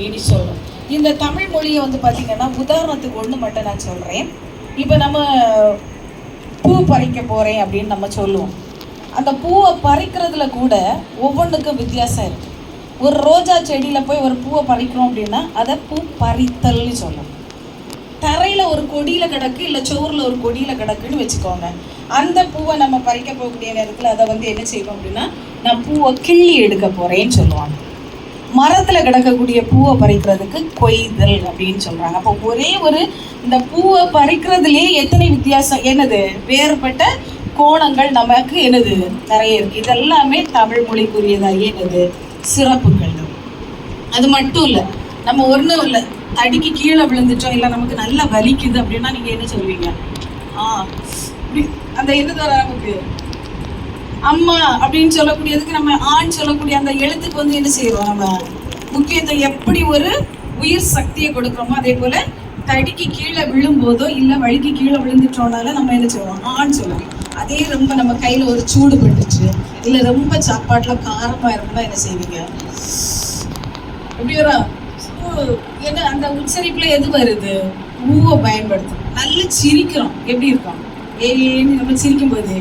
அப்படின்னு சொல்கிறோம். இந்த தமிழ் மொழியை வந்து பார்த்திங்கன்னா உதாரணத்துக்கு ஒன்று மட்டும் நான் சொல்கிறேன். இப்போ நம்ம பூ பறிக்க போகிறேன் அப்படின்னு நம்ம சொல்லுவோம். அந்த பூவை பறிக்கிறதுல கூட ஒவ்வொன்றுக்கும் வித்தியாசம் இருக்குது. ஒரு ரோஜா செடியில் போய் ஒரு பூவை பறிக்கிறோம் அப்படின்னா அதை பூ பறித்தல்னு சொல்லணும். தரையில் ஒரு கொடியில் கிடக்கு, இல்லை சோறில் ஒரு கொடியில் கிடக்குன்னு வச்சுக்கோங்க. அந்த பூவை நம்ம பறிக்க போகக்கூடிய நேரத்தில் அதை வந்து என்ன செய்வோம் அப்படின்னா, நான் பூவை கிள்ளி எடுக்க போகிறேன்னு சொல்லுவாங்க. மரத்தில் கிடக்கக்கூடிய பூவை பறிக்கிறதுக்கு கொய்தல் அப்படின்னு சொல்கிறாங்க. அப்போ ஒரே ஒரு இந்த பூவை பறிக்கிறதுலே எத்தனை வித்தியாசம், என்னது வேறுபட்ட கோணங்கள் நமக்கு என்னது நிறைய இருக்குது. இதெல்லாமே தமிழ் மொழிக்குரியதாக என்னது சிறப்புகள். அது மட்டும் இல்லை, நம்ம ஒன்றும் இல்லை தடிக்கு கீழே விழுந்துட்டோம், இல்லை நமக்கு நல்லா வலிக்குது அப்படின்னா நீங்கள் என்ன சொல்வீங்க? அந்த என்னது வர நமக்கு அம்மா அப்படின்னு சொல்லக்கூடியதுக்கு நம்ம ஆண் சொல்லக்கூடிய அந்த எழுத்துக்கு வந்து என்ன செய்யறோம், நம்ம முக்கியத்துவம் எப்படி ஒரு உயிர் சக்தியை கொடுக்குறோமோ அதே போல தடிக்கு கீழே விழும்போதோ இல்லை வழிக்கு கீழே விழுந்துட்டோம்னால நம்ம என்ன செய்வோம், ஆண் சொல்லுவோம். அதே ரொம்ப நம்ம கையில் ஒரு சூடு பட்டுச்சு, இல்லை ரொம்ப சாப்பாட்டில் காரமாக இருக்குன்னா என்ன செய்வீங்க, எப்படி வரும்? என்ன அந்த உச்சரிப்புல எது வருது, ஊவை பயன்படுத்தும். நல்லா சிரிக்கிறோம், எப்படி இருக்கோம், ஏன்னு நம்ம சிரிக்கும் போது